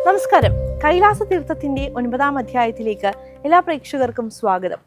നമസ്കാരം. കൈലാസ തീർത്ഥത്തിന്റെ 9ാം അധ്യായത്തിലേക്ക് എല്ലാ പ്രേക്ഷകർക്കും സ്വാഗതം.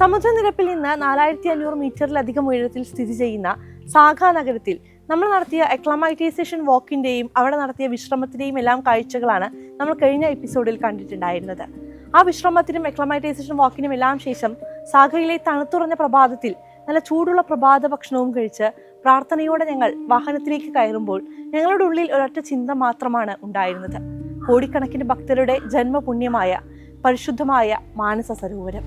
സമുദ്രനിരപ്പിൽ നിന്ന് 4500 മീറ്ററിലധികം ഉയരത്തിൽ സ്ഥിതി ചെയ്യുന്ന സാഗ നഗരത്തിൽ നമ്മൾ നടത്തിയ അക്ലമൈറ്റൈസേഷൻ വാക്കിന്റെയും അവിടെ നടത്തിയ വിശ്രമത്തിന്റെയും എല്ലാം കാഴ്ചകളാണ് നമ്മൾ കഴിഞ്ഞ എപ്പിസോഡിൽ കണ്ടിട്ടുണ്ടായിരുന്നത്. ആ വിശ്രമത്തിനും അക്ലമൈറ്റൈസേഷൻ വാക്കിനും എല്ലാം ശേഷം സാഗയിലെ തണുത്തുറഞ്ഞ പ്രഭാതത്തിൽ നല്ല ചൂടുള്ള പ്രഭാത ഭക്ഷണവും കഴിച്ച് പ്രാർത്ഥനയോടെ ഞങ്ങൾ വാഹനത്തിലേക്ക് കയറുമ്പോൾ ഞങ്ങളുടെ ഉള്ളിൽ ഒരൊറ്റ ചിന്ത മാത്രമാണ് ഉണ്ടായിരുന്നത്: കോടിക്കണക്കിന് ഭക്തരുടെ ജന്മപുണ്യമായ പരിശുദ്ധമായ മാനസ സരോവരം.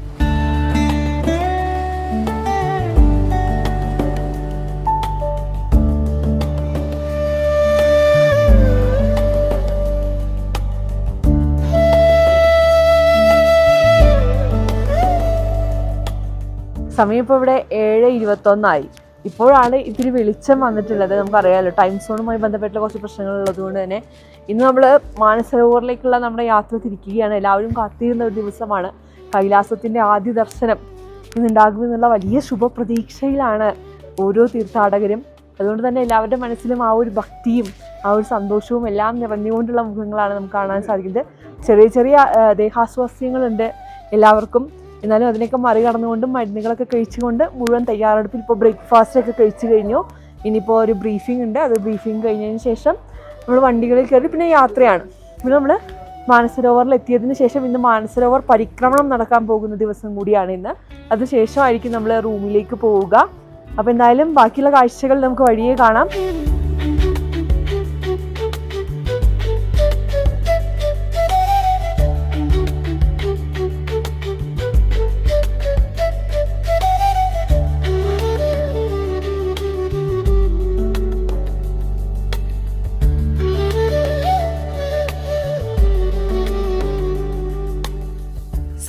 സമയം ഇപ്പോൾ ഇവിടെ 7:21 ഇപ്പോഴാണ് ഇത്തിരി വെളിച്ചം വന്നിട്ടുള്ളത്. നമുക്കറിയാമല്ലോ, ടൈം സോണുമായി ബന്ധപ്പെട്ടുള്ള കുറച്ച് പ്രശ്നങ്ങൾ ഉള്ളതുകൊണ്ട് തന്നെ ഇന്ന് നമ്മൾ മാനസരോവറിലേക്കുള്ള നമ്മുടെ യാത്ര തിരിക്കുകയാണ്. എല്ലാവരും കാത്തിരുന്ന ഒരു ദിവസമാണ്. കൈലാസത്തിൻ്റെ ആദ്യ ദർശനം ഇന്നുണ്ടാകുമെന്നുള്ള വലിയ ശുഭപ്രതീക്ഷയിലാണ് ഓരോ തീർത്ഥാടകരും. അതുകൊണ്ട് തന്നെ എല്ലാവരുടെ മനസ്സിലും ആ ഒരു ഭക്തിയും ആ ഒരു സന്തോഷവും എല്ലാം നിറഞ്ഞുകൊണ്ടുള്ള മുഖങ്ങളാണ് നമുക്ക് കാണാൻ സാധിക്കുന്നത്. ചെറിയ ചെറിയ ദേഹാസ്വാസ്ഥ്യങ്ങളുണ്ട് എല്ലാവർക്കും. എന്നാലും അതിനൊക്കെ മറികടന്നുകൊണ്ടും മരുന്നുകളൊക്കെ കഴിച്ചുകൊണ്ട് മുഴുവൻ തയ്യാറെടുപ്പിൽ ഇപ്പോൾ ബ്രേക്ക്ഫാസ്റ്റൊക്കെ കഴിച്ചു കഴിഞ്ഞു. ഇനിയിപ്പോൾ ഒരു ബ്രീഫിംഗ് ഉണ്ട്. അത് ബ്രീഫിംഗ് കഴിഞ്ഞതിന് ശേഷം നമ്മൾ വണ്ടികളിൽ കയറി പിന്നെ യാത്രയാണ്. പിന്നെ നമ്മൾ മാനസരോവറിൽ എത്തിയതിന് ശേഷം ഇന്ന് മാനസരോവർ പരിക്രമണം നടക്കാൻ പോകുന്ന ദിവസം കൂടിയാണ് ഇന്ന്. അതിനുശേഷമായിരിക്കും നമ്മൾ റൂമിലേക്ക് പോവുക. അപ്പോൾ എന്തായാലും ബാക്കിയുള്ള കാഴ്ചകൾ നമുക്ക് വഴിയേ കാണാം.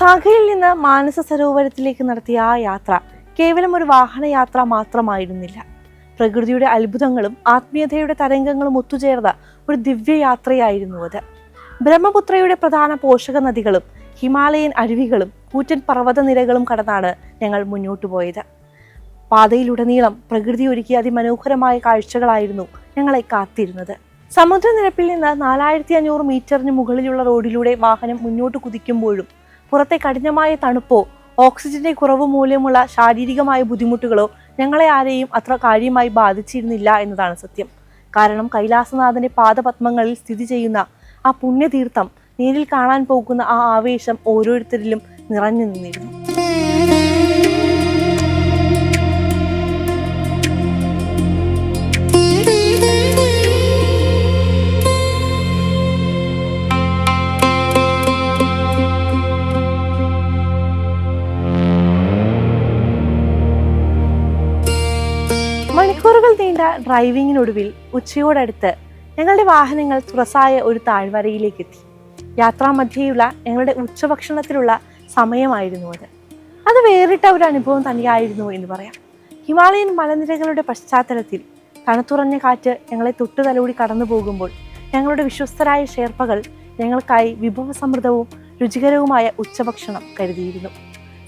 സാഗയിൽ നിന്ന് മാനസ സരോവരത്തിലേക്ക് നടത്തിയ ആ യാത്ര കേവലം ഒരു വാഹനയാത്ര മാത്രമായിരുന്നില്ല. പ്രകൃതിയുടെ അത്ഭുതങ്ങളും ആത്മീയതയുടെ തരംഗങ്ങളും ഒത്തുചേർന്ന ഒരു ദിവ്യയാത്രയായിരുന്നു അത്. ബ്രഹ്മപുത്രയുടെ പ്രധാന പോഷക നദികളും ഹിമാലയൻ അരുവികളും കൂറ്റൻ പർവ്വതനിരകളും കടന്നാണ് ഞങ്ങൾ മുന്നോട്ടു പോയത്. പാതയിലുടനീളം പ്രകൃതി ഒരുക്കിയ അതിമനോഹരമായ കാഴ്ചകളായിരുന്നു ഞങ്ങളെ കാത്തിരുന്നത്. സമുദ്രനിരപ്പിൽ നിന്ന് 4500 മീറ്ററിന് മുകളിലുള്ള റോഡിലൂടെ വാഹനം മുന്നോട്ട് കുതിക്കുമ്പോഴും പുറത്തെ കഠിനമായ തണുപ്പോ ഓക്സിജന്റെ കുറവ് മൂലമുള്ള ശാരീരികമായ ബുദ്ധിമുട്ടുകളോ ഞങ്ങളെ ആരെയും അത്ര കാര്യമായി ബാധിച്ചിരുന്നില്ല എന്നതാണ് സത്യം. കാരണം കൈലാസനാഥന്റെ പാദപത്മങ്ങളിൽ സ്ഥിതി ചെയ്യുന്ന ആ പുണ്യതീർത്ഥം നേരിൽ കാണാൻ പോകുന്ന ആ ആവേശം ഓരോരുത്തരിലും നിറഞ്ഞു നിന്നിരുന്നു. മണിക്കൂറുകൾ നീണ്ട ഡ്രൈവിങ്ങിനൊടുവിൽ ഉച്ചയോടടുത്ത് ഞങ്ങളുടെ വാഹനങ്ങൾ തുറസായ ഒരു താഴ്വരയിലേക്ക് എത്തി. യാത്രാമധ്യേയുള്ള ഞങ്ങളുടെ ഉച്ചഭക്ഷണത്തിലുള്ള സമയമായിരുന്നു അത്. അത് വേറിട്ട ഒരു അനുഭവം തന്നെയായിരുന്നു എന്ന് പറയാം. ഹിമാലയൻ മലനിരകളുടെ പശ്ചാത്തലത്തിൽ തണുത്തുറഞ്ഞ കാറ്റ് ഞങ്ങളെ തൊട്ടുതലോടി കടന്നു പോകുമ്പോൾ ഞങ്ങളുടെ വിശ്വസ്തരായ ഷേർപ്പകൾ ഞങ്ങൾക്കായി വിഭവസമൃദ്ധവും രുചികരവുമായ ഉച്ചഭക്ഷണം കരുതിയിരുന്നു.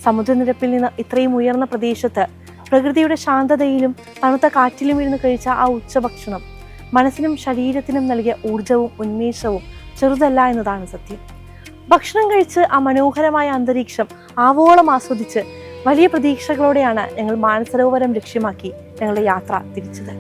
സമുദ്രനിരപ്പിൽ നിന്ന് ഇത്രയും ഉയർന്ന പ്രദേശത്ത് പ്രകൃതിയുടെ ശാന്തതയിലും തണുത്ത കാറ്റിലും ഇരുന്ന് കഴിച്ച ആ ഉച്ചഭക്ഷണം മനസ്സിനും ശരീരത്തിനും നൽകിയ ഊർജവും ഉന്മേഷവും ചെറുതല്ല എന്നതാണ് സത്യം. ഭക്ഷണം കഴിച്ച് ആ മനോഹരമായ അന്തരീക്ഷം ആവോളം ആസ്വദിച്ച് വലിയ പ്രതീക്ഷകളോടെയാണ് ഞങ്ങൾ മാനസരോവരം ലക്ഷ്യമാക്കി ഞങ്ങളുടെ യാത്ര തിരിച്ചത്.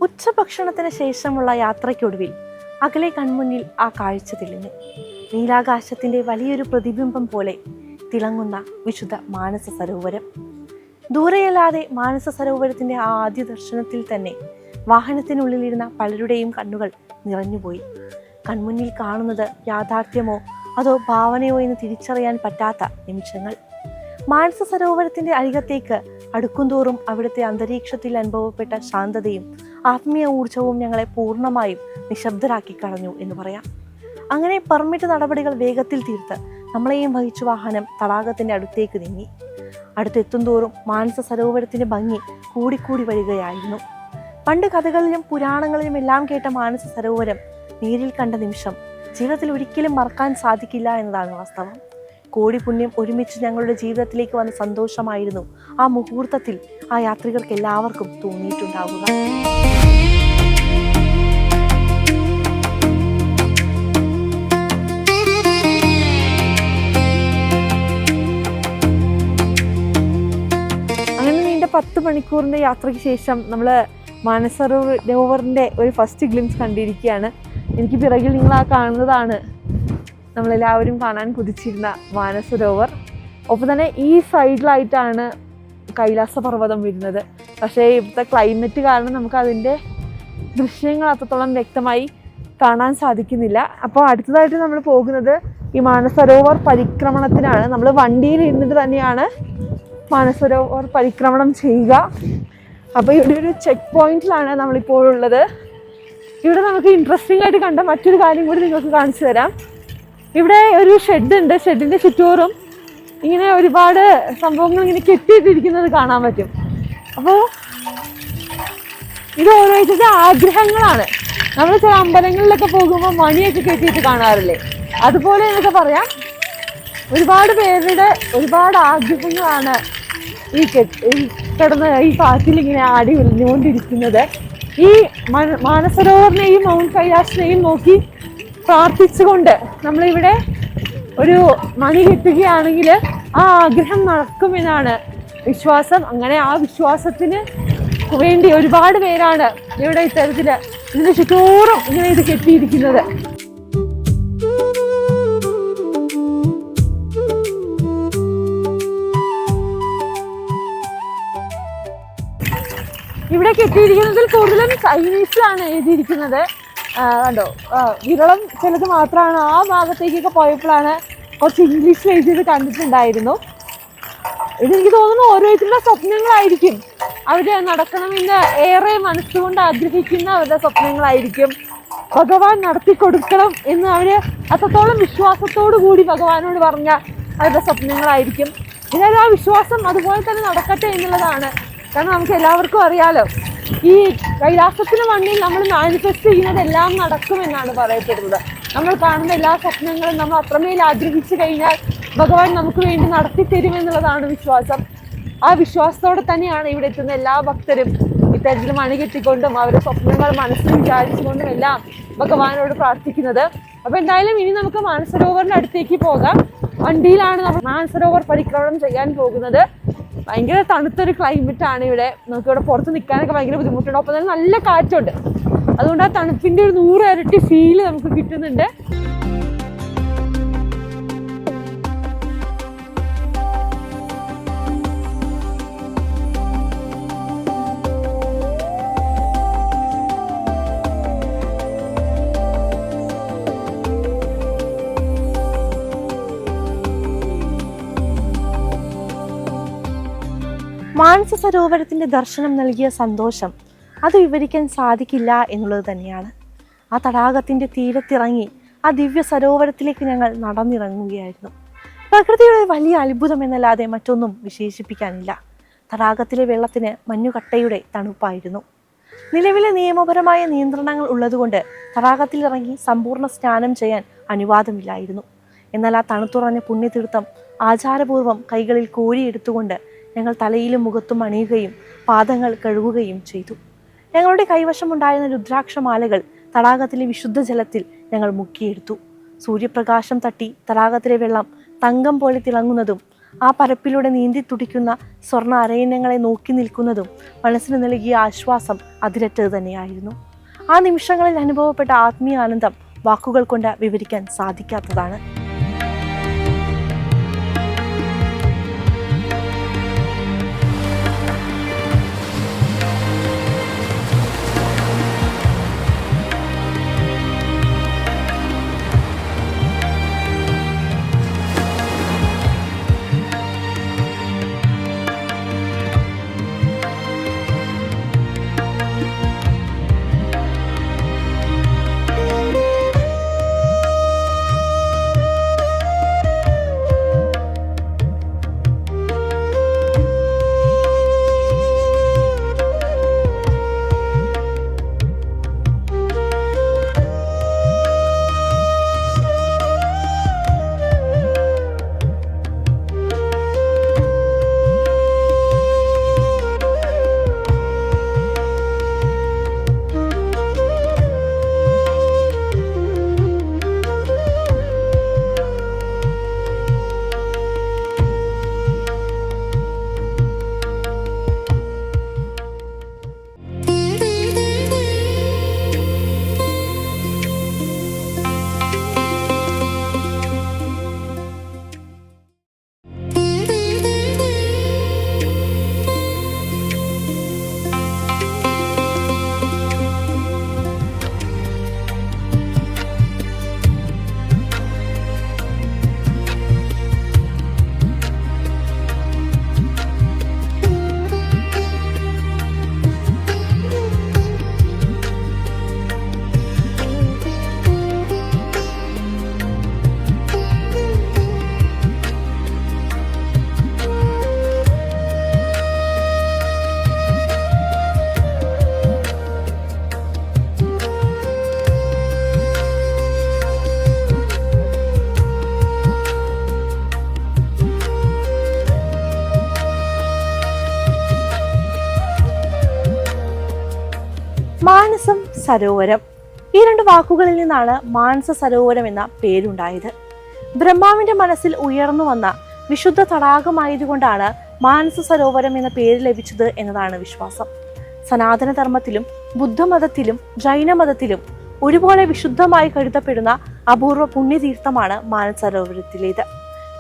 ഉച്ചഭക്ഷണത്തിന് ശേഷമുള്ള യാത്രയ്ക്കൊടുവിൽ അകലെ കൺമുന്നിൽ ആ കാഴ്ച തെളിഞ്ഞു. നീലാകാശത്തിന്റെ വലിയൊരു പ്രതിബിംബം പോലെ തിളങ്ങുന്ന വിശുദ്ധ മാനസ സരോവരം. ദൂരെയല്ലാതെ മാനസ സരോവരത്തിന്റെ ആ ആദ്യ ദർശനത്തിൽ തന്നെ വാഹനത്തിനുള്ളിലിരുന്ന പലരുടെയും കണ്ണുകൾ നിറഞ്ഞുപോയി. കൺമുന്നിൽ കാണുന്നത് യാഥാർത്ഥ്യമോ അതോ ഭാവനയോ എന്ന് തിരിച്ചറിയാൻ പറ്റാത്ത നിമിഷങ്ങൾ. മാനസ സരോവരത്തിന്റെ അരികത്തേക്ക് അടുക്കുംതോറും അവിടുത്തെ അന്തരീക്ഷത്തിൽ അനുഭവപ്പെട്ട ശാന്തതയും ആത്മീയ ഊർജവും ഞങ്ങളെ പൂർണ്ണമായും നിശബ്ദരാക്കി കളഞ്ഞു എന്ന് പറയാം. അങ്ങനെ പെർമിറ്റ് നടപടികൾ വേഗത്തിൽ തീർത്ത് നമ്മളെയും വഹിച്ചു വാഹനം തടാകത്തിന്റെ അടുത്തേക്ക് നീങ്ങി. അടുത്തെത്തും തോറും മാനസ സരോവരത്തിന്റെ ഭംഗി കൂടിക്കൂടി വരികയായിരുന്നു. പണ്ട് കഥകളിലും പുരാണങ്ങളിലും എല്ലാം കേട്ട മാനസ സരോവരം നേരിൽ കണ്ട നിമിഷം ജീവിതത്തിൽ ഒരിക്കലും മറക്കാൻ സാധിക്കില്ല എന്നതാണ് വാസ്തവം. കോടി പുണ്യം ഒരുമിച്ച് ഞങ്ങളുടെ ജീവിതത്തിലേക്ക് വന്ന സന്തോഷമായിരുന്നു ആ മുഹൂർത്തത്തിൽ ആ യാത്രികർക്ക് എല്ലാവർക്കും തോന്നിയിട്ടുണ്ടാവുക. അങ്ങനെ നീണ്ട 10 മണിക്കൂറിന്റെ യാത്രയ്ക്ക് ശേഷം നമ്മൾ മാനസരോവറിന്റെ ഒരു ഫസ്റ്റ് ഗ്ലിംസ് കണ്ടിരിക്കുകയാണ്. എനിക്ക് പിറകിൽ നിങ്ങൾ ആ കാണുന്നതാണ് നമ്മളെല്ലാവരും കാണാൻ കുതിച്ചിരുന്ന മാനസരോവർ. ഒപ്പം തന്നെ ഈ സൈഡിലായിട്ടാണ് കൈലാസ പർവ്വതം വരുന്നത്. പക്ഷേ ഇവിടുത്തെ ക്ലൈമറ്റ് കാരണം നമുക്ക് അതിൻ്റെ ദൃശ്യങ്ങൾ അത്രത്തോളം വ്യക്തമായി കാണാൻ സാധിക്കുന്നില്ല. അപ്പോൾ അടുത്തതായിട്ട് നമ്മൾ പോകുന്നത് ഈ മാനസരോവർ പരിക്രമണത്തിനാണ്. നമ്മൾ വണ്ടിയിൽ ഇരുന്നിട്ട് തന്നെയാണ് മാനസരോവർ പരിക്രമണം ചെയ്യുക. അപ്പോൾ ഇവിടെ ഒരു ചെക്ക് പോയിന്റിലാണ് നമ്മളിപ്പോൾ ഉള്ളത്. ഇവിടെ നമുക്ക് ഇൻട്രസ്റ്റിംഗ് ആയിട്ട് കണ്ട മറ്റൊരു കാര്യം കൂടി നിങ്ങൾക്ക് കാണിച്ചു തരാം. ഇവിടെ ഒരു ഷെഡ് ഉണ്ട്. ഷെഡിന്റെ ചുറ്റോറും ഇങ്ങനെ ഒരുപാട് സംഭവങ്ങൾ ഇങ്ങനെ കെട്ടിയിട്ടിരിക്കുന്നത് കാണാൻ പറ്റും. അപ്പോൾ ഇത് ഓരോരുത്തരുടെ ആഗ്രഹങ്ങളാണ്. നമ്മൾ ചില അമ്പലങ്ങളിലൊക്കെ പോകുമ്പോൾ മണിയൊക്കെ കെട്ടിയിട്ട് കാണാറില്ലേ, അതുപോലെ എന്നൊക്കെ പറയാം. ഒരുപാട് പേരുടെ ഒരുപാട് ആഗ്രഹങ്ങളാണ് ഈ കിടന്ന് ഈ കാറ്റിൽ ഇങ്ങനെ ആടി ഉലഞ്ഞുകൊണ്ടിരിക്കുന്നത്. ഈ മാനസരോവറിനെയും മൗണ്ട് കൈലാസിനെയും നോക്കി പ്രാർത്ഥിച്ചുകൊണ്ട് നമ്മളിവിടെ ഒരു മണി കെട്ടുകയാണെങ്കിൽ ആ ആഗ്രഹം നടക്കുമെന്നാണ് വിശ്വാസം. അങ്ങനെ ആ വിശ്വാസത്തിന് വേണ്ടി ഒരുപാട് പേരാണ് ഇവിടെ ഇത്തരത്തില് ഇതിന് ചുറ്റോറും ഇങ്ങനെ ഇത് കെട്ടിയിരിക്കുന്നത്. ഇവിടെ കെട്ടിയിരിക്കുന്നതിൽ കൂടുതലും ചൈനീസിലാണ് എഴുതിയിരിക്കുന്നത്. കണ്ടോ, വിരളം ചിലത് മാത്രമാണ്. ആ ഭാഗത്തേക്കൊക്കെ പോയപ്പോഴാണ് കുറച്ച് ഇംഗ്ലീഷിൽ എഴുതിയത് കണ്ടിട്ടുണ്ടായിരുന്നു. ഇതെനിക്ക് തോന്നുന്നു ഓരോരുത്തരുടെ സ്വപ്നങ്ങളായിരിക്കും. അവര് നടക്കണമെന്ന് ഏറെ മനസ്സുകൊണ്ട് ആഗ്രഹിക്കുന്ന അവരുടെ സ്വപ്നങ്ങളായിരിക്കും. ഭഗവാൻ നടത്തി കൊടുക്കണം എന്ന് അവര് അത്രത്തോളം വിശ്വാസത്തോടു കൂടി ഭഗവാനോട് പറഞ്ഞ അവരുടെ സ്വപ്നങ്ങളായിരിക്കും. ഇതിനെല്ലാം ആ വിശ്വാസം അതുപോലെ തന്നെ നടക്കട്ടെ എന്നുള്ളതാണ്. കാരണം നമുക്ക് എല്ലാവർക്കും അറിയാലോ, ഈ കൈലാസത്തിന് മണ്ണിൽ നമ്മൾ മാനിഫെസ്റ്റ് ചെയ്യുന്നതെല്ലാം നടക്കുമെന്നാണ് പറയപ്പെടുന്നത്. നമ്മൾ കാണുന്ന എല്ലാ സ്വപ്നങ്ങളും നമ്മൾ അത്രമേൽ ആഗ്രഹിച്ചു കഴിഞ്ഞാൽ ഭഗവാൻ നമുക്ക് വേണ്ടി നടത്തി തരുമെന്നുള്ളതാണ് വിശ്വാസം. ആ വിശ്വാസത്തോടെ തന്നെയാണ് ഇവിടെ എത്തുന്ന എല്ലാ ഭക്തരും ഇത്തരത്തിൽ മണി കെട്ടിക്കൊണ്ടും അവരുടെ സ്വപ്നങ്ങൾ മനസ്സിൽ വിചാരിച്ചുകൊണ്ടും എല്ലാം ഭഗവാനോട് പ്രാർത്ഥിക്കുന്നത്. അപ്പോൾ എന്തായാലും ഇനി നമുക്ക് മാനസരോവറിന്റെ അടുത്തേക്ക് പോകാം. വണ്ടിയിലാണ് നമ്മൾ മാനസരോവർ പരിക്രമണം ചെയ്യാൻ പോകുന്നത്. ഭയങ്കര തണുത്തൊരു ക്ലൈമറ്റ് ആണ് ഇവിടെ. നമുക്കിവിടെ പുറത്ത് നിൽക്കാനൊക്കെ ഭയങ്കര ബുദ്ധിമുട്ടുണ്ട്. ഒപ്പം തന്നെ നല്ല കാറ്റുണ്ട്. അതുകൊണ്ട് ആ തണുപ്പിന്റെ ഒരു 100 ഇരട്ടി ഫീല് നമുക്ക് കിട്ടുന്നുണ്ട്. മാനസ സരോവരത്തിന്റെ ദർശനം നൽകിയ സന്തോഷം അത് വിവരിക്കാൻ സാധിക്കില്ല എന്നുള്ളത് തന്നെയാണ്. ആ തടാകത്തിന്റെ തീരത്തിറങ്ങി ആ ദിവ്യ സരോവരത്തിലേക്ക് ഞങ്ങൾ നടന്നിറങ്ങുകയായിരുന്നു. പ്രകൃതിയുടെ വലിയ അത്ഭുതം എന്നല്ലാതെ മറ്റൊന്നും വിശേഷിപ്പിക്കാനില്ല. തടാകത്തിലെ വെള്ളത്തിന് മഞ്ഞുകട്ടയുടെ തണുപ്പായിരുന്നു. നിലവിലെ നിയമപരമായ നിയന്ത്രണങ്ങൾ ഉള്ളതുകൊണ്ട് തടാകത്തിലിറങ്ങി സമ്പൂർണ്ണ സ്നാനം ചെയ്യാൻ അനുവാദമില്ലായിരുന്നു. എന്നാൽ ആ തണുത്തുറഞ്ഞ പുണ്യതീർത്ഥം ആചാരപൂർവ്വം കൈകളിൽ കോരിയെടുത്തുകൊണ്ട് ഞങ്ങൾ തലയിലും മുഖത്തും അണിയുകയും പാദങ്ങൾ കഴുകുകയും ചെയ്തു. ഞങ്ങളുടെ കൈവശമുണ്ടായിരുന്ന രുദ്രാക്ഷമാലകൾ തടാകത്തിലെ വിശുദ്ധ ജലത്തിൽ ഞങ്ങൾ മുക്കിയെടുത്തു. സൂര്യപ്രകാശം തട്ടി തടാകത്തിലെ വെള്ളം തങ്കം പോലെ തിളങ്ങുന്നതും ആ പരപ്പിലൂടെ നീന്തി തുടിക്കുന്ന സ്വർണ്ണ അരയന്നങ്ങളെ നോക്കി നിൽക്കുന്നതും മനസ്സിന് നൽകിയ ആശ്വാസം അതിരറ്റത് തന്നെയായിരുന്നു. ആ നിമിഷങ്ങളിൽ അനുഭവപ്പെട്ട ആത്മീയ ആനന്ദം വാക്കുകൾ കൊണ്ട് വിവരിക്കാൻ സാധിക്കാത്തതാണ്. മാനസം സരോവരം. ഈ രണ്ട് വാക്കുകളിൽ നിന്നാണ് മാനസ സരോവരം എന്ന പേരുണ്ടായത്. ബ്രഹ്മാവിന്റെ മനസ്സിൽ ഉയർന്നു വന്ന വിശുദ്ധ തടാകമായതുകൊണ്ടാണ് മാനസ സരോവരം എന്ന പേര് ലഭിച്ചത് എന്നതാണ് വിശ്വാസം. സനാതന ധർമ്മത്തിലും ബുദ്ധമതത്തിലും ജൈനമതത്തിലും ഒരുപോലെ വിശുദ്ധമായി കരുതപ്പെടുന്ന അപൂർവ പുണ്യതീർത്ഥമാണ് മാനസ സരോവരത്തിലേത്.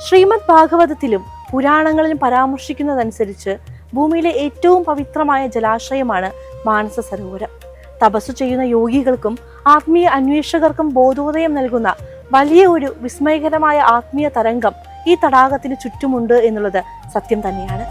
ശ്രീമദ് ഭാഗവതത്തിലും പുരാണങ്ങളിലും പരാമർശിക്കുന്നതനുസരിച്ച് ഭൂമിയിലെ ഏറ്റവും പവിത്രമായ ജലാശയമാണ് മാനസ സരോവരം. തപസ്സു ചെയ്യുന്ന യോഗികൾക്കും ആത്മീയ അന്വേഷകർക്കും ബോധോദയം നൽകുന്ന വലിയ ഒരു വിസ്മയകരമായ ആത്മീയ തരംഗം ഈ തടാകത്തിന് ചുറ്റുമുണ്ട് എന്നുള്ളത് സത്യം തന്നെയാണ്.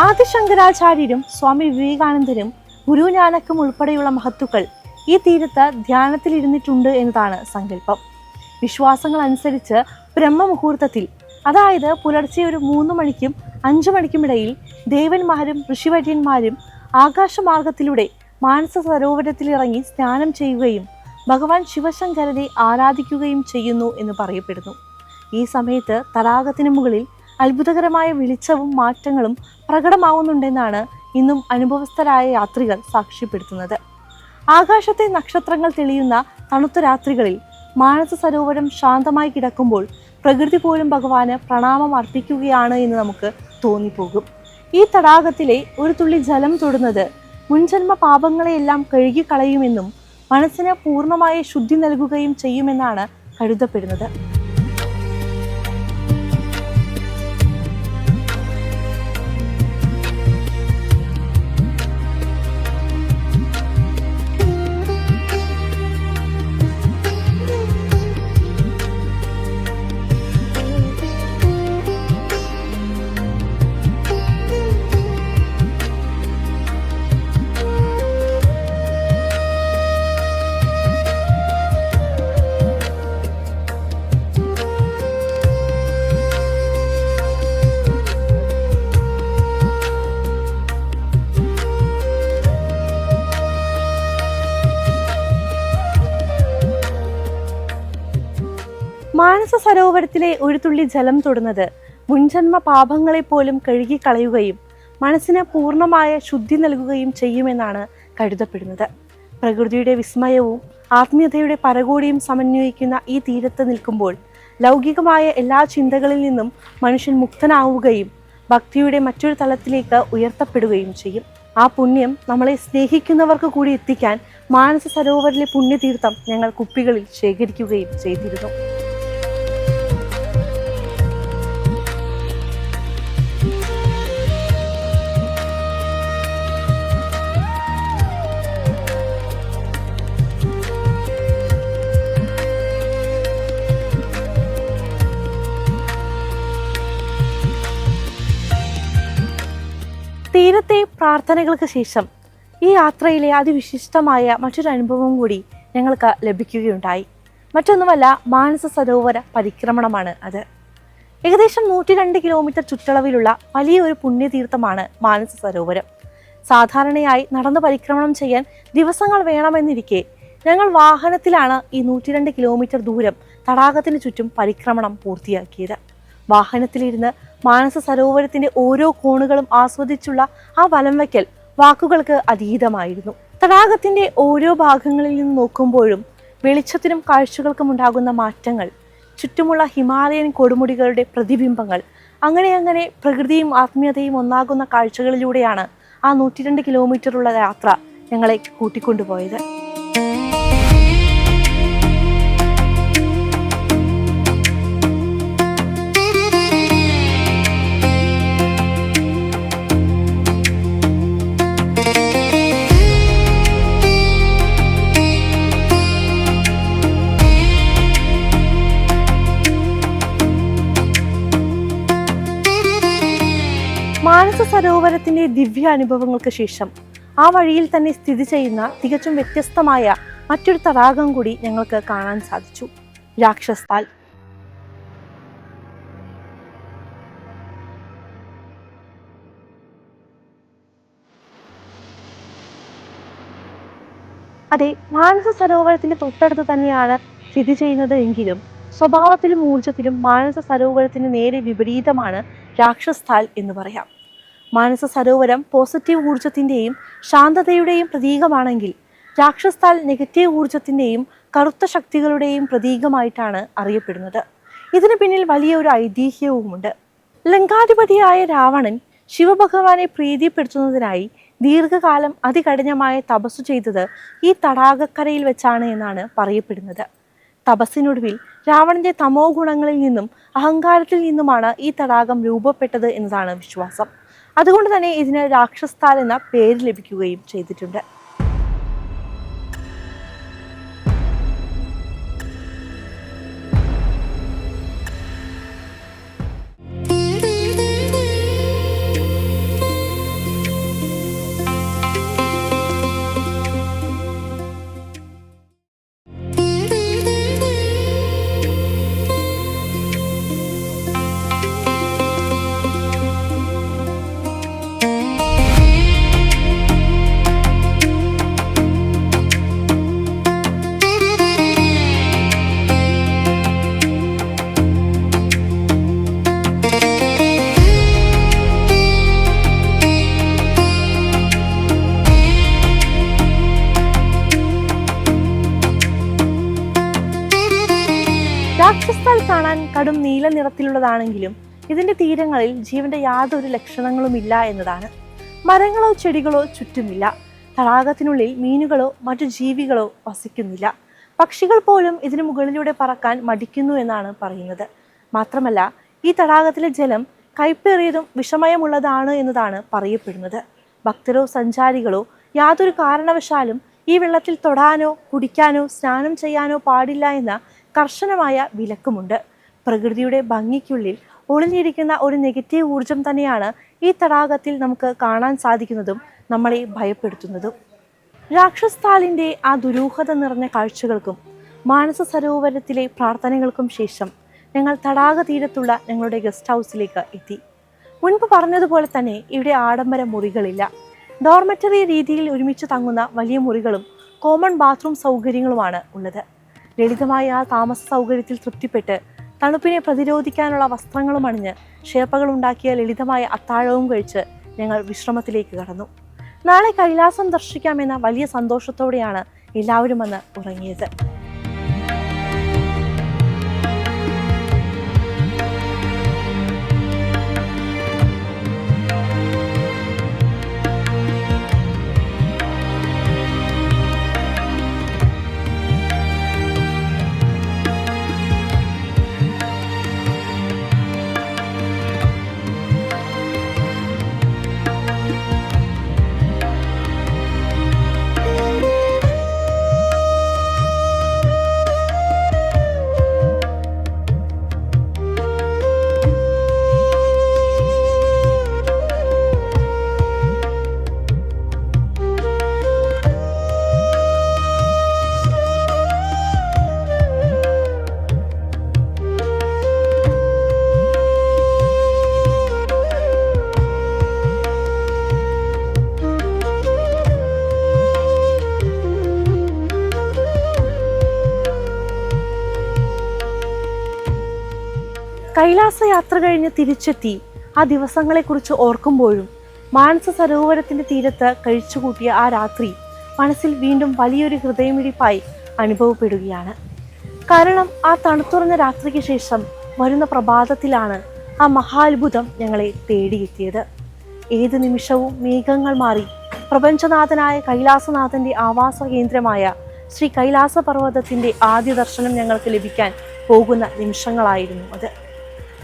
ആദിശങ്കരാചാര്യരും സ്വാമി വിവേകാനന്ദനും ഗുരു നാനക്കും ഉൾപ്പെടെയുള്ള മഹത്തുക്കൾ ഈ തീരത്ത് ധ്യാനത്തിലിരുന്നിട്ടുണ്ട് എന്നതാണ് സങ്കല്പം. വിശ്വാസങ്ങൾ അനുസരിച്ച് ബ്രഹ്മമുഹൂർത്തത്തിൽ, അതായത് പുലർച്ചെ ഒരു 3 മണിക്കും 5 മണിക്കും ഇടയിൽ ദേവന്മാരും ഋഷിവര്യന്മാരും ആകാശമാർഗത്തിലൂടെ മാനസ സരോവരത്തിലിറങ്ങി സ്നാനം ചെയ്യുകയും ഭഗവാൻ ശിവശങ്കരനെ ആരാധിക്കുകയും ചെയ്യുന്നു എന്ന് പറയപ്പെടുന്നു. ഈ സമയത്ത് തടാകത്തിന് മുകളിൽ അത്ഭുതകരമായ വെളിച്ചവും മാറ്റങ്ങളും പ്രകടമാവുന്നുണ്ടെന്നാണ് ഇന്നും അനുഭവസ്ഥരായ യാത്രികർ സാക്ഷ്യപ്പെടുത്തുന്നത്. ആകാശത്തെ നക്ഷത്രങ്ങൾ തെളിയുന്ന തണുത്ത രാത്രികളിൽ മാനസ സരോവരം ശാന്തമായി കിടക്കുമ്പോൾ പ്രകൃതി പോലും ഭഗവാന് പ്രണാമം അർപ്പിക്കുകയാണ് എന്ന് നമുക്ക് തോന്നിപ്പോകും. ഈ തടാകത്തിലെ ഒരു തുള്ളി ജലം തൊടുന്നത് മുൻജന്മ പാപങ്ങളെയെല്ലാം കഴുകിക്കളയുമെന്നും മനസ്സിന് പൂർണ്ണമായ ശുദ്ധി നൽകുകയും ചെയ്യുമെന്നാണ് കരുതപ്പെടുന്നത്. മാനസ സരോവരത്തിലെ ഒരു തുള്ളി ജലം തൊടുന്നത് മുൻജന്മ പാപങ്ങളെ പോലും കഴുകിക്കളയുകയും മനസ്സിന് പൂർണ്ണമായ ശുദ്ധി നൽകുകയും ചെയ്യുമെന്നാണ് കരുതപ്പെടുന്നത്. പ്രകൃതിയുടെ വിസ്മയവും ആത്മീയതയുടെ പരകോടിയും സമന്വയിക്കുന്ന ഈ തീരത്ത് നിൽക്കുമ്പോൾ ലൗകികമായ എല്ലാ ചിന്തകളിൽ നിന്നും മനുഷ്യൻ മുക്തനാവുകയും ഭക്തിയുടെ മറ്റൊരു തലത്തിലേക്ക് ഉയർത്തപ്പെടുകയും ചെയ്യും. ആ പുണ്യം നമ്മളെ സ്നേഹിക്കുന്നവർക്ക് കൂടി എത്തിക്കാൻ മാനസ സരോവരിലെ പുണ്യതീർത്ഥം ഞങ്ങൾ കുപ്പികളിൽ ശേഖരിക്കുകയും ചെയ്തിരുന്നു. തീരത്തെ പ്രാർത്ഥനകൾക്ക് ശേഷം ഈ യാത്രയിലെ അതിവിശിഷ്ടമായ മറ്റൊരു അനുഭവം കൂടി ഞങ്ങൾക്ക് ലഭിക്കുകയുണ്ടായി. മറ്റൊന്നുമല്ല, മാനസ സരോവര പരിക്രമണമാണ് അത്. ഏകദേശം 102 കിലോമീറ്റർ ചുറ്റളവിലുള്ള വലിയൊരു പുണ്യതീർത്ഥമാണ് മാനസ സരോവരം. സാധാരണയായി നടന്ന് പരിക്രമണം ചെയ്യാൻ ദിവസങ്ങൾ വേണമെന്നിരിക്കെ ഞങ്ങൾ വാഹനത്തിലാണ് ഈ 102 കിലോമീറ്റർ ദൂരം തടാകത്തിന് ചുറ്റും പരിക്രമണം പൂർത്തിയാക്കിയത്. വാഹനത്തിലിരുന്ന് മാനസ സരോവരത്തിന്റെ ഓരോ കോണുകളും ആസ്വദിച്ചുള്ള ആ വലം വയ്ക്കൽ വാക്കുകൾക്ക് അതീതമായിരുന്നു. തടാകത്തിന്റെ ഓരോ ഭാഗങ്ങളിൽ നിന്ന് നോക്കുമ്പോഴും വെളിച്ചത്തിനും കാഴ്ചകൾക്കും ഉണ്ടാകുന്ന മാറ്റങ്ങൾ, ചുറ്റുമുള്ള ഹിമാലയൻ കൊടുമുടികളുടെ പ്രതിബിംബങ്ങൾ, അങ്ങനെ പ്രകൃതിയും ആത്മീയതയും ഒന്നാകുന്ന കാഴ്ചകളിലൂടെയാണ് ആ 102 കിലോമീറ്ററുള്ള യാത്ര ഞങ്ങളെ കൂട്ടിക്കൊണ്ടുപോയത്. മാനസ സരോവരത്തിന്റെ ദിവ്യ അനുഭവങ്ങൾക്ക് ശേഷം ആ വഴിയിൽ തന്നെ സ്ഥിതി ചെയ്യുന്ന തികച്ചും വ്യത്യസ്തമായ മറ്റൊരു തടാകം കൂടി ഞങ്ങൾക്ക് കാണാൻ സാധിച്ചു, രാക്ഷസ് താൽ. അതെ, മാനസ സരോവരത്തിന്റെ തൊട്ടടുത്ത് തന്നെയാണ് സ്ഥിതി ചെയ്യുന്നത് എങ്കിലും സ്വഭാവത്തിലും ഊർജത്തിലും മാനസ സരോവരത്തിന് നേരെ വിപരീതമാണ് രാക്ഷസ് താൽ എന്ന് പറയാം. മാനസ സരോവരം പോസിറ്റീവ് ഊർജത്തിന്റെയും ശാന്തതയുടെയും പ്രതീകമാണെങ്കിൽ രാക്ഷസ് താൽ നെഗറ്റീവ് ഊർജത്തിന്റെയും കറുത്ത ശക്തികളുടെയും പ്രതീകമായിട്ടാണ് അറിയപ്പെടുന്നത്. ഇതിന് പിന്നിൽ വലിയൊരു ഐതിഹ്യവുമുണ്ട്. ലങ്കാധിപതിയായ രാവണൻ ശിവഭഗവാനെ പ്രീതിപ്പെടുത്തുന്നതിനായി ദീർഘകാലം അതികഠിനമായ തപസ്സു ചെയ്തത് ഈ തടാകക്കരയിൽ വെച്ചാണ് എന്നാണ് പറയപ്പെടുന്നത്. തപസ്സിനൊടുവിൽ രാവണന്റെ തമോ ഗുണങ്ങളിൽ നിന്നും അഹങ്കാരത്തിൽ നിന്നുമാണ് ഈ തടാകം രൂപപ്പെട്ടത് എന്നതാണ് വിശ്വാസം. അതുകൊണ്ട് തന്നെ ഇതിന് രാക്ഷസ് താൽ എന്ന പേര് ലഭിക്കുകയും ചെയ്തിട്ടുണ്ട്. കടും നീല നിറത്തിലുള്ളതാണെങ്കിലും ഇതിന്റെ തീരങ്ങളിൽ ജീവന്റെ യാതൊരു ലക്ഷണങ്ങളുമില്ല എന്നതാണ്. മരങ്ങളോ ചെടികളോ ചുറ്റുമില്ല. തടാകത്തിനുള്ളിൽ മീനുകളോ മറ്റു ജീവികളോ വസിക്കുന്നില്ല. പക്ഷികൾ പോലും ഇതിനു മുകളിലൂടെ പറക്കാൻ മടിക്കുന്നു എന്നാണ് പറയുന്നത്. മാത്രമല്ല, ഈ തടാകത്തിലെ ജലം കയ്പേറിയതും വിഷമയമുള്ളതാണ് എന്നതാണ് പറയപ്പെടുന്നത്. ഭക്തരോ സഞ്ചാരികളോ യാതൊരു കാരണവശാലും ഈ വെള്ളത്തിൽ തൊടാനോ കുടിക്കാനോ സ്നാനം ചെയ്യാനോ പാടില്ല എന്ന കർശനമായ വിലക്കുമുണ്ട്. പ്രകൃതിയുടെ ഭംഗിക്കുള്ളിൽ ഒളിഞ്ഞിരിക്കുന്ന ഒരു നെഗറ്റീവ് ഊർജം തന്നെയാണ് ഈ തടാകത്തിൽ നമുക്ക് കാണാൻ സാധിക്കുന്നതും നമ്മളെ ഭയപ്പെടുത്തുന്നതും. രാക്ഷസ്ഥാലിൻ്റെ ആ ദുരൂഹത നിറഞ്ഞ കാഴ്ചകൾക്കും മാനസ സരോവരത്തിലെ പ്രാർത്ഥനകൾക്കും ശേഷം ഞങ്ങൾ തടാക തീരത്തുള്ള ഞങ്ങളുടെ ഗസ്റ്റ് ഹൗസിലേക്ക് എത്തി. മുൻപ് പറഞ്ഞതുപോലെ തന്നെ ഇവിടെ ആഡംബര മുറികളില്ല. ഡോർമെറ്ററി രീതിയിൽ ഒരുമിച്ച് തങ്ങുന്ന വലിയ മുറികളും കോമൺ ബാത്റൂം സൗകര്യങ്ങളുമാണ് ഉള്ളത്. ലളിതമായ ആ താമസ സൗകര്യത്തിൽ തൃപ്തിപ്പെട്ട് തണുപ്പിനെ പ്രതിരോധിക്കാനുള്ള വസ്ത്രങ്ങളും അണിഞ്ഞ് ഷേപ്പകൾ ഉണ്ടാക്കിയ ലളിതമായ അത്താഴവും കഴിച്ച് ഞങ്ങൾ വിശ്രമത്തിലേക്ക് കടന്നു. നാളെ കൈലാസം ദർശിക്കാമെന്ന വലിയ സന്തോഷത്തോടെയാണ് എല്ലാവരും വന്ന് ഉറങ്ങിയത്. കൈലാസ യാത്ര കഴിഞ്ഞ് തിരിച്ചെത്തി ആ ദിവസങ്ങളെക്കുറിച്ച് ഓർക്കുമ്പോഴും മാനസ സരോവരത്തിന്റെ തീരത്ത് കഴിച്ചുകൂട്ടിയ ആ രാത്രി മനസ്സിൽ വീണ്ടും വലിയൊരു ഹൃദയമിടിപ്പായി അനുഭവപ്പെടുകയാണ്. കാരണം ആ തണുത്തുറഞ്ഞ രാത്രിക്ക് ശേഷം വരുന്ന പ്രഭാതത്തിലാണ് ആ മഹാത്ഭുതം ഞങ്ങളെ തേടിയെത്തിയത്. ഏത് നിമിഷവും മേഘങ്ങൾ മാറി പ്രപഞ്ചനാഥനായ കൈലാസനാഥന്റെ ആവാസ കേന്ദ്രമായ ശ്രീ കൈലാസ പർവ്വതത്തിന്റെ ആദ്യ ദർശനം ഞങ്ങൾക്ക് ലഭിക്കാൻ പോകുന്ന നിമിഷങ്ങളായിരുന്നു അത്.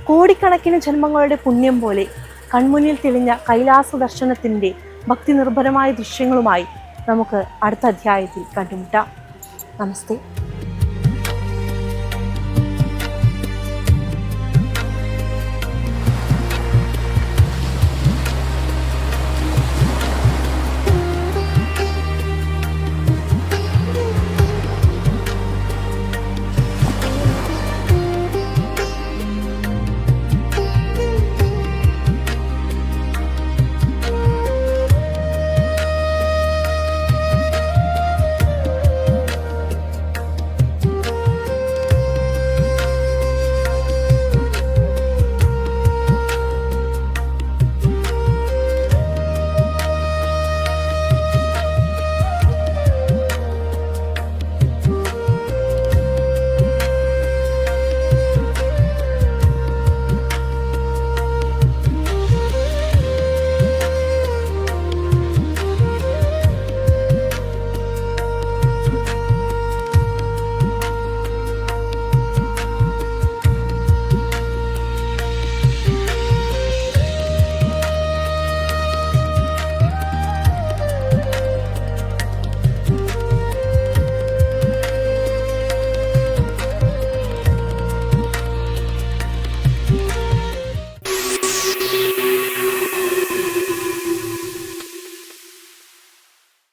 കോടിക്കണക്കിന് ജന്മങ്ങളുടെ പുണ്യം പോലെ കൺമുന്നിൽ തെളിഞ്ഞ കൈലാസ ദർശനത്തിൻ്റെ ഭക്തി നിർഭരമായ ദൃശ്യങ്ങളുമായി നമുക്ക് അടുത്ത അധ്യായത്തിൽ കണ്ടുമുട്ടാം. നമസ്തേ.